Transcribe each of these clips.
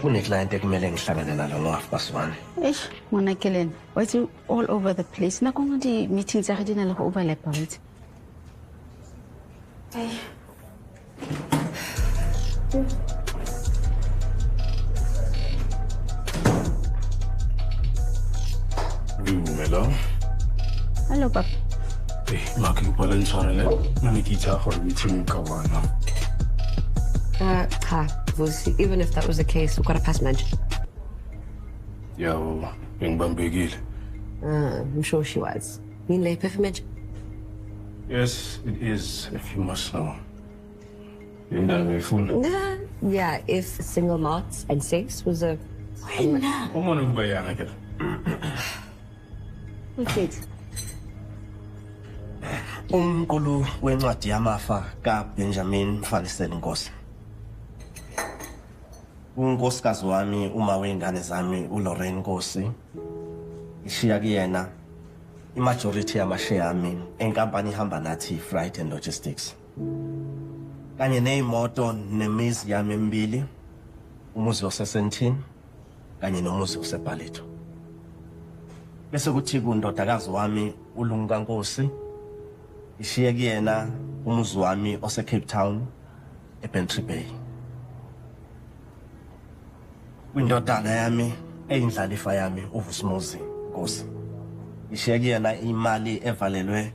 Une-client ekumele ngihlangane nalo ngo1:30. Eish, ngwana Kellen, why is you all over the place? Na kung di meetings tsa di na le go overlap ba wetse. Hey. Hello. Hello, Papa. Hey, making pala sorry le. Nakikita ako meeting ka wana. Even if that was the case, we've got a pass match. Yeah, yung bambigil. I'm sure she was. Mean lay pilgrimage? Yes, it is, if you must know. You're not very full. Yeah, if single malts and steaks was a... Umano ba yan agad? Okay. Umqulu wencwadi yamafa kaBenjamin Mfaliseni Nkosi. Unkosikazi wami uma wengane zami uLorraine Nkosi ishiya kuyena imajority yamashare yami enkampani ihamba nathi Freight and Logistics. Kanye neimoto nemizi yami emibili, umuzi oseSentini kanye nomuzi oseBhalito. Bese kuthi kundodakazi wami uLunga Nkosi ishiya kuyena umuzi wami oseCape Town eBantry Bay. Kwindodana yami eyindlalifa yami uVusumuzi Nkosi ishiya kuyena imali evalelwe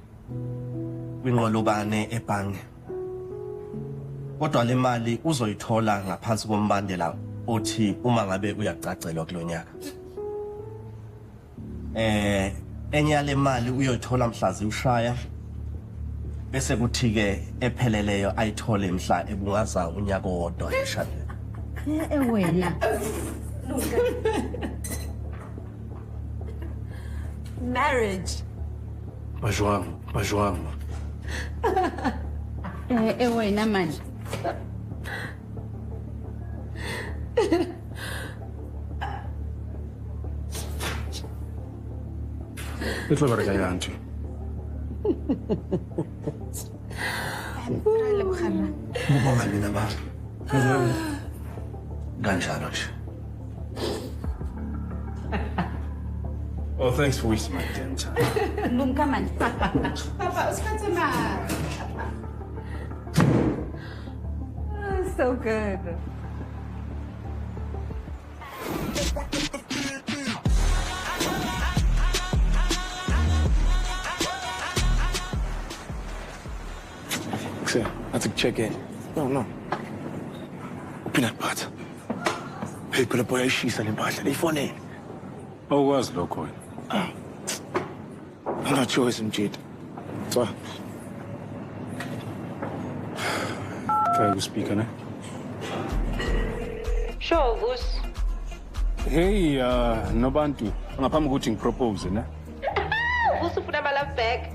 kwinqolobane ebhange. Kodwa le mali uzoyithola ngaphansi kombandela othi uma ngabe uyacacelwa kulonyaka. Enye yale mali uyoyithola mhla ziushaya bese kuthi ke epheleleyo ayithole mhla ebungaza unyaka owodwa eshadweni. Wena. Marriage. Bajwang. Wena man. Ito ba kaya anti? Mukha na ba? Ganjalo siya. Well, thanks for wasting my damn time. Bum ka man. Papa, uskatsa na. So good. Sir, I have to check in. No. Peanut butter. Hey, put a boy, she's selling butter. They funny. Oh, was local. I'm not sure it's in Jade. So, try to speak, eh? Sure, Vus. Hey, Nobantu. Ngaphambi ukuthi ngipropose, ne? Vus ufuna my love back.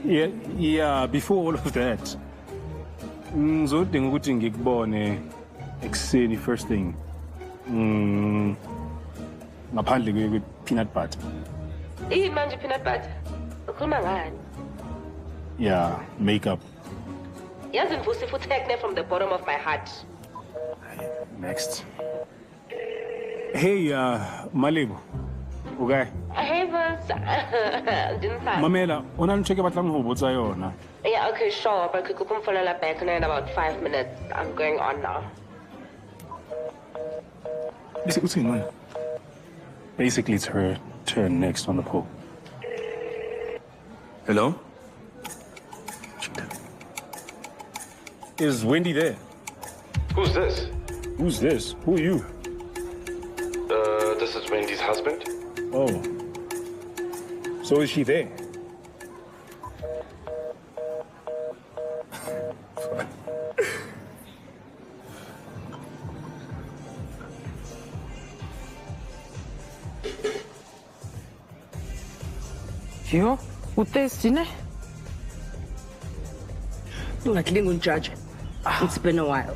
Yeah, before all of that. Ngizodinga ukuthi ngikubone ekuseni first thing. Ngaphandle kwe peanut butter. Manje peanut butter. Ukhuluma ngani? Yeah, makeup. Yazi Mvusi futhi tekne from the bottom of my heart. Next. Hey, Malebo. Okay. Hey, Vus. Didn't find. Mamela, unanicheke batlang ho botsa yona. Yeah, okay, sure, but could come follow back in about 5 minutes. I'm going on now. Basically, it's her turn next on the poll. Hello? Is Wendy there? Who's this? Who's this? Who are you? This is Wendy's husband. Oh. So is she there? Yo, utesti ne? Ungakilinga judge. It's been a while.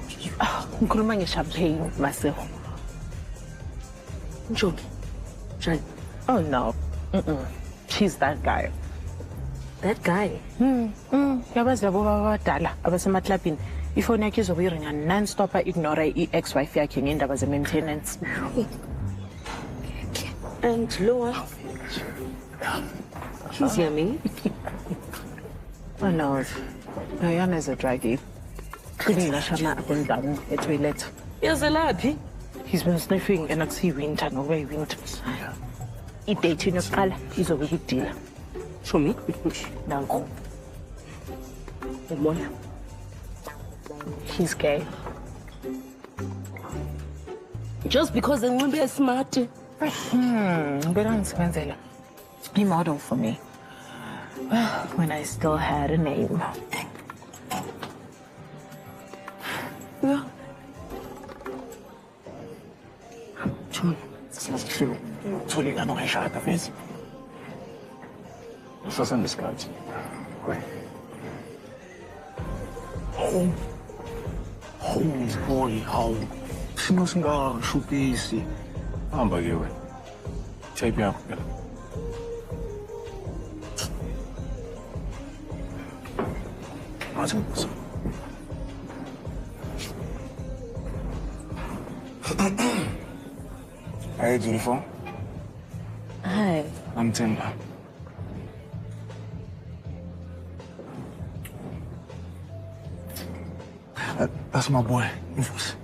Ngikhuluma nge-champagne, Masego. Njoki. Shani. Oh no. She's that guy. That guy? Yabazi labo abadala abasemaklabini ifoni yakhe izobe iringa non-stop ignore i-ex-wife yakhe ngendaba ze-maintenance. And Loa, she's yummy. Oh no, Diana is a druggie. Cleaning the shama up and down the toilet. Here's a lappy. He's been sniffing and I see winter, no way winter. Date in a color, he's a big deal. Show me. Now go. Good morning. He's gay. Just because I'm going to be smart. But I'm he modeled for me when I still had a name. Yeah. John, sorry, I know I shot the face. What's on this card? Wait. Home, boy, home. Singa shoot easy. I'm by you. Take me up. What's up? Hey, beautiful. Hi. I'm Timber. That's my boy, Rufus.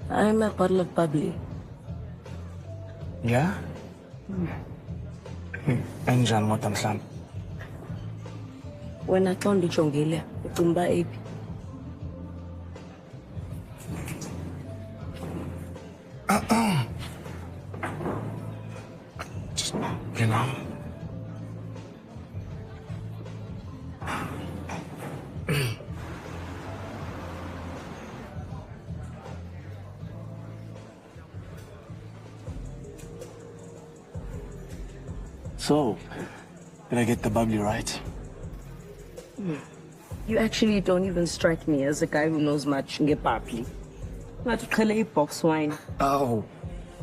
I'm a bottle of bubbly. Yeah? Enjan mo tamsam. When I found the chongile, Tumba AP. Just, you know. So, did I get the bubbly right? You actually don't even strike me as a guy who knows much in bubbly. Not a box wine. Oh.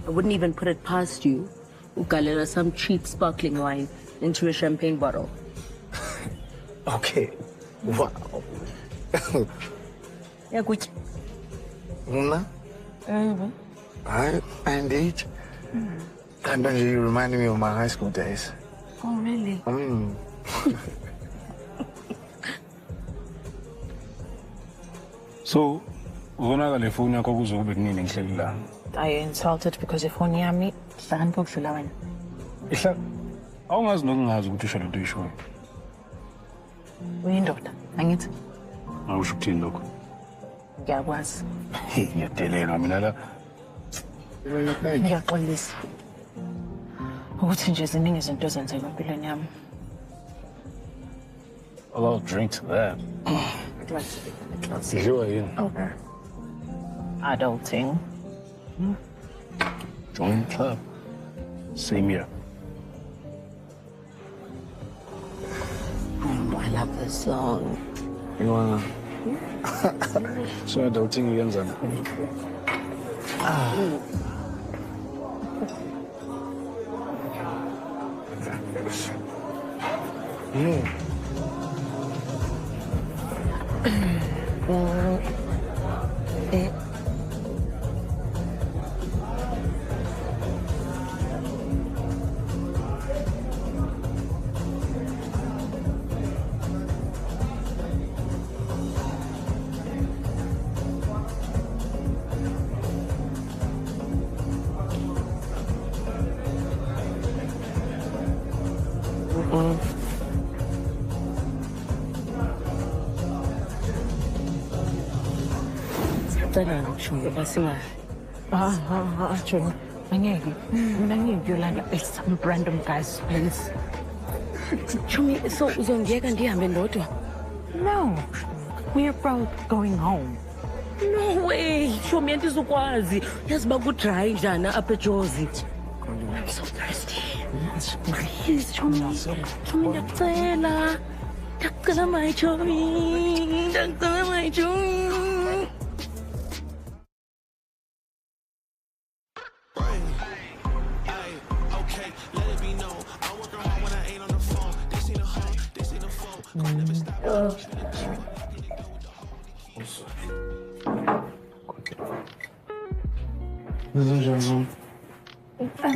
I wouldn't even put it past you. Ukalela some cheap sparkling wine into a champagne bottle. Okay. Wow. Yeah, good. Una? Indeed. And then you reminded me of my high school days. Oh, really? So, ubonakala ifoni yakho kuzokube kunini ngihleli la. Are you insulted because if only me? Ihla awungazi nokungazi ukuthi usho lento uyishoyo. Uyindoda, angithi? Awusho ukuthini lokho? Ngiyakwazi. Ngiyadelela mina la. Ngiyaxolisa. Ukuthi nje ziningi izinto ezenzeka empilweni yami. I'll drink to that. Sidliwa yini? Okay. Adulting. Join the club. Same here. I love this song. You wanna? So adulting again, then. John, Yolanda, it's some random guy's place. Chumi, so uzongiyeka ndihambe ndodwa? No, we're both going home. No way. Chumi andizukwazi. Yazi uba kudry njani apha eJozi. I'm so thirsty. Please, Chumi. Chumi, ndiyakucela. Ndiyakucela my Chumi. Ndiyakucela my Chumi. Okay, let it be known. I work hard when I ain't on the phone. This I'm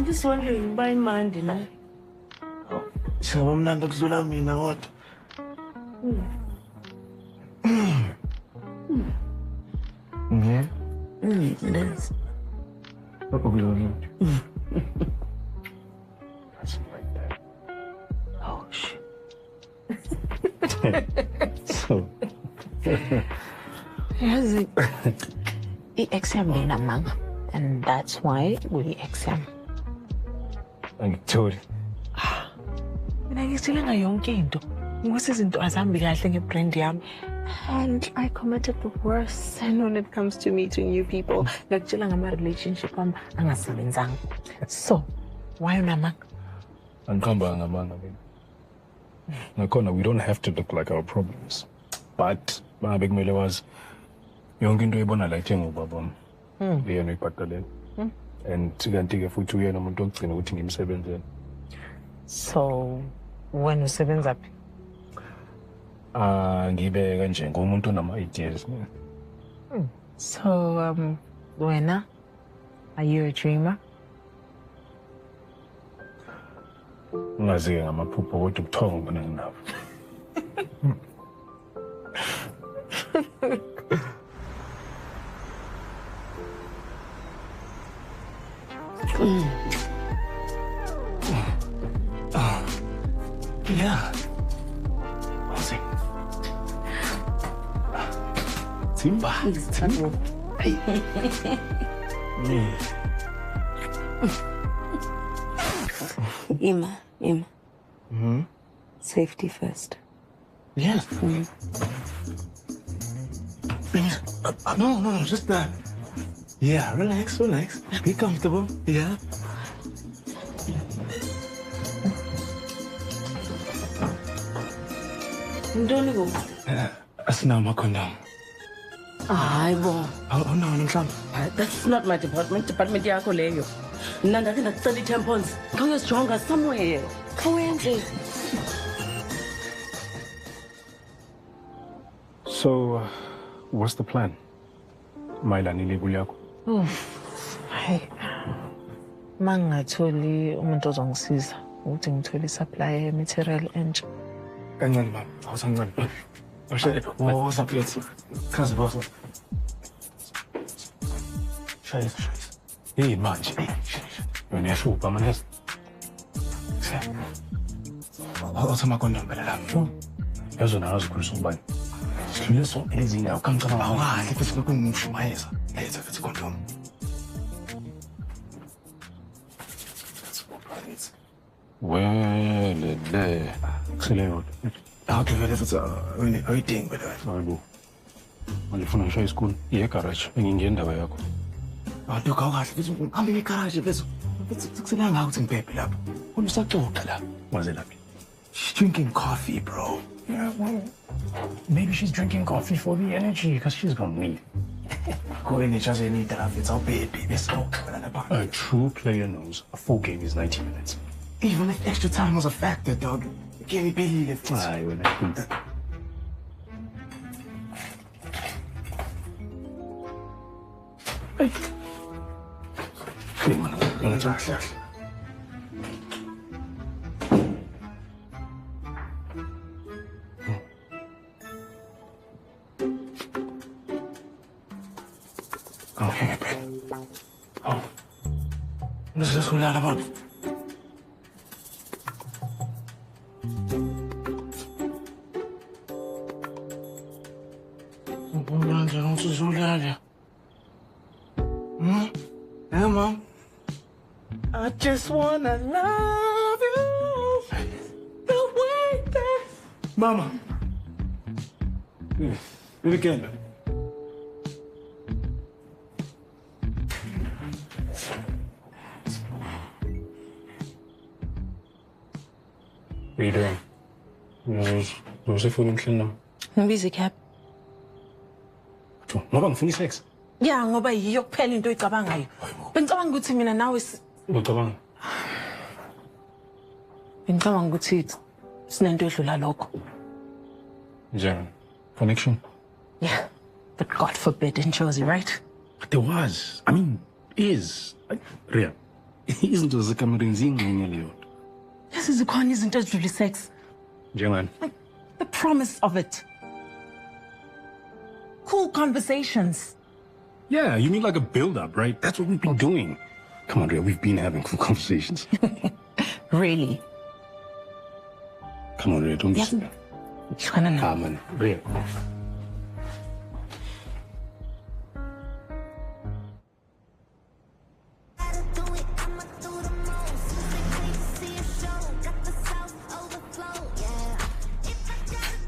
just wondering, by Monday, no? Shaba mnandi kudlula mina kodwa. It is. Oh, shit. So. Yes, exam day namang, and that's why we exam. Angithola. Mina ngisile ngayonke into. Ngoba izinto azihambi kahle ngebrand yami. And I committed the worst sin when it comes to meeting new people. Ngakutshela ngama relationship wami angasebenzanga. So, why namang? Angikhamba ngamanga mina. Nakhona we don't have to look like our problems. But bangabe kumele wazi yonke into ebona la ithenga ubaba wami. Leyona ibhatalela. And kanti-ke futhi uyena umuntu ogcina ukuthi ngimsebenzele. So, when usebenza phi? Ngibe kanje ngomuntu onama ideas. So, wena, are you a dreamer? Ungazi-ke ngamaphupho kodwa ubuthongo ngibona nginabo. Yeah. Awesome. Simba. Hey. Ima. Safety first. Yes. No, just that. Yeah, relax. Be comfortable. Yeah. Ntoni bo? Asinawo ama-condom. Hayi bo. Awunawo namhlanje? That's not my department. Department yakho leyo. Mina ndakhe ndakucela ii-tampons. Khawuyozijonga somewhere. Khawuyenze. So, what's the plan? Mayelana ilebuli yakho. Hayi. Mangatholi umuntu ozongisiza ukuthi ngithole i-supply ye-material entsha. Kancane mama, awusancane. Woza phethu. Khazi boso. Shayisa. Hey manje. Wena yashupa manje. Awuthama kondom phela lapho. Yazona azikhulisa ubani. Sidlule so ezinye awukamcaba awakahle futhi kungumshumayeza. Letha futhi kondom. Welele. Kuseleyona. Awuvele futhi wena ayidingi phela. Hayibo. Malifuna ngisho isikole. Iye garage engingena indaba yakho. Awudoka awukahle futhi uhambe ngegarage futhi. Futhi kuselanga ukuthi ngiphephe lapho. Unusaxoxa la. Waze laphi? She's drinking coffee, bro. Yeah, well, maybe she's drinking coffee for the energy because she's gonna need. Go in, just need that. It's our baby. Let's go. A true player knows a full game is 90 minutes. Even if extra time was a factor, dog, you can't believe it. Aye, when I think that. Hey. Hey, man, I'm gonna try that. Okay, babe. Oh. This is what I'm about. Yeah, Mom. I just wanna love you the way that... Mama. Do it again. What are you doing? Where's the phone clean now? Busy cab. Ngoba ngifuna sex. Yeah, ngoba yiyo kuphela into oyicabangayo. Bengicabanga ukuthi mina nawe Ngicabanga. bengicabanga ukuthi sinento edlula lokho. Jen, connection? Yeah, but God forbid in Josie, right? But there was. I mean, is. Ria, isn't it the Cameroon zing? This is Ikon isn't just really sex. Jengan. Like, the promise of it. Cool conversations. Yeah, you mean like a build-up, right? That's what we've been doing. Come on, Ria, we've been having cool conversations. Really? Come on, Ria, don't be... Yes. Come on, Ria.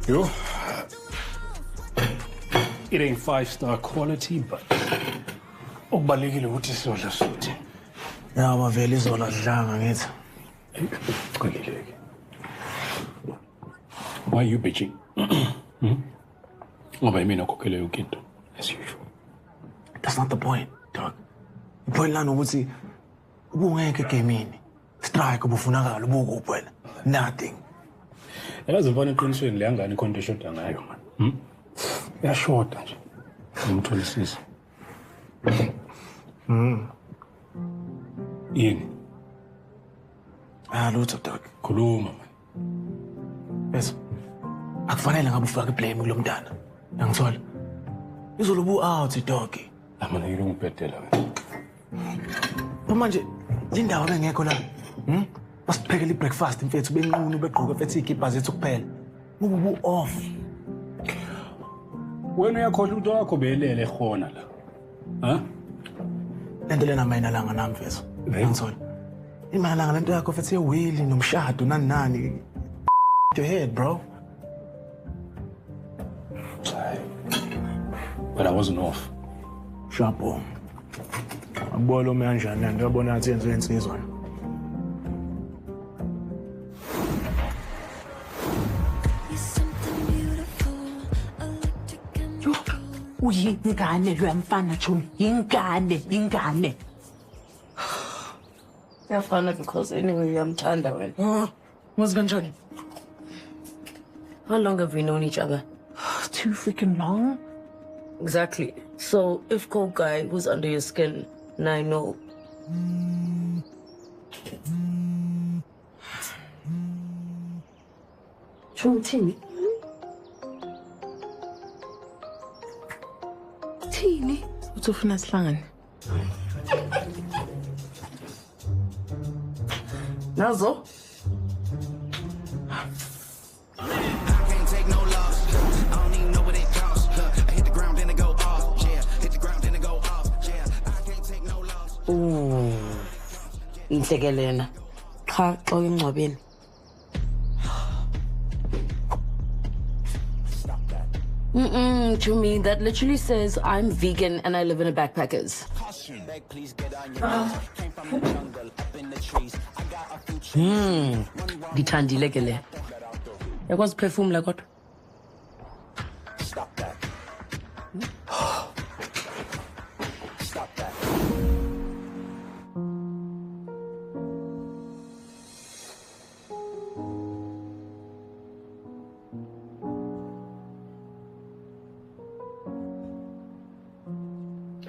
Yo. It ain't 5-star quality, but ukubalekile ukuthi sizodla sothi. Ya bavele izola dlanga ngithi. Qelileke. Why are you bitching? Ngoba yimina okhokhela yonke into as usual. That's not the point, dog. The point lana ukuthi ubungeke egamini. Strike ubufunakala ubukuphi wena. Nothing. Yazi mfana eqinisweni le yangani ikhonto eshoda ngayo man. Yashoda nje. Ngimtholisisa. Yini? Lutho dog. Khuluma man. Bese. Akufanele ngabe ufake blame kulo mntana. Ngangithola. Izolobu out dog. Amana yilo ngibhedela wena. Manje lindawo bengekho la. Basiphekela ibreakfast mfethu benqunu begqoka mfethu igipa zethu kuphela. Ubu off. Wena uyakhohlwa ukuthi wakho belele khona la. Ha? Lento lena mayina langa nami mfethu. Ngangithola. Imali langa lento yakho mfethu yewili nomshado nani. Your head, bro. But I wasn't off. Shapo. Akubona lo kanjani nto yabona athi yenziwe insizwa. Uyingane lo mfana June. Ingane. Yafana because anyway yamthanda wena. What's kanjani? How long have we known each other? Too freaking long. Exactly. So if cold guy was under your skin, now I know. Thini? Thini? Uthufuna sihlangane. Nazo? Inhlekelena. Cha xa ingcwabeni. To me, that literally says I'm vegan and I live in a backpackers. Ngithandile ke le. Yakwazi phefumula kodwa.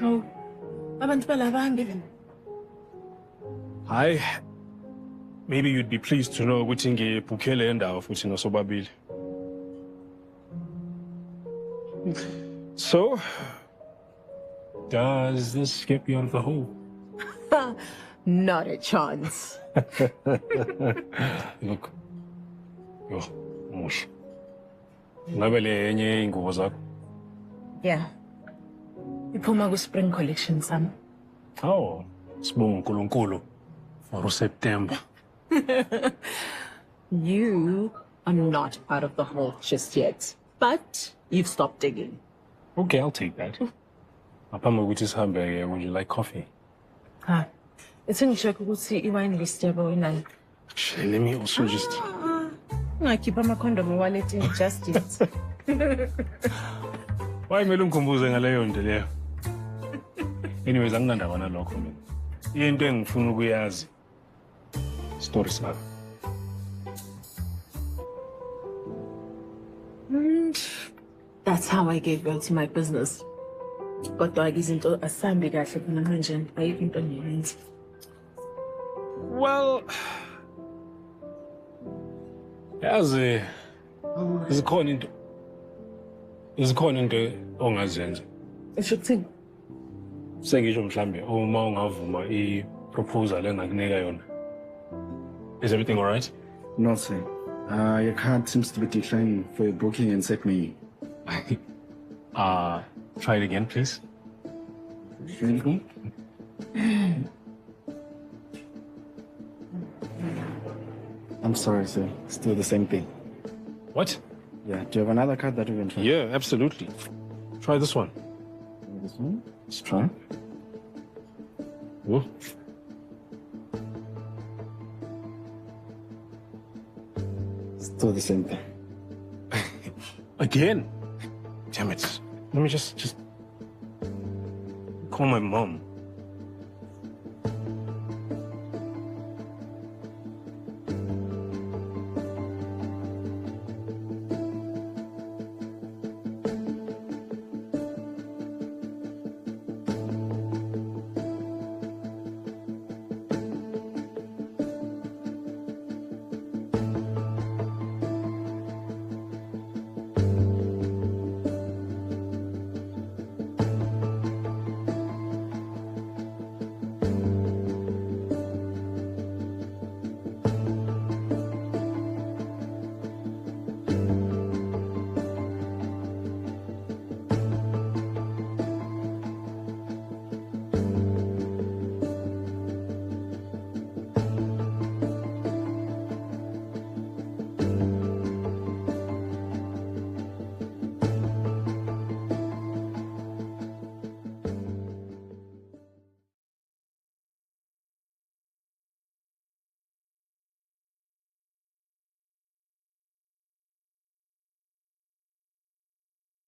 Oh, abantu balabambi. Hi. Maybe you'd be pleased to know ukuthi ngibhukhele endawo futhi nosobabili. So, does this get beyond the hole? Not a chance. Look. Yo, mush. Ngabe le enye ingubo zakho? Yeah. Iphuma ku-spring collection sami. Oh, sibonga uNkulunkulu for September. You are not out of the hole just yet. But you've stopped digging. Okay, I'll take that. Ngaphambi kokuthi sihambe, would you like coffee? Ithi ngisho ukuthi iwine list yabo inani. Actually, let me also just... Ungakhipha ama-condom e-wallet just yet. Why kumele ungikhumbuze ngaleyo nto leyo? Anyways, anginandaba nalokho mina. Into engifuna ukuyazi. Story sakho. That's how I gave birth to my business. Kodwa izinto asambi kahle khona manje ayikho into engiyenza. Well, yazi zikhona into ongazenza. Isho kuthini? Sengisho mhlambe uma ungavuma i-proposal engakunika yona. Is everything all right? No, sir. Your card seems to be declining for your booking and set me. Try it again, please. Really? I'm sorry, sir. Still the same thing. What? Yeah. Do you have another card that we can try? Yeah, absolutely. Try this one. This one? Let's try. Ooh. Still the same thing. Again? Damn it. Let me just call my mom.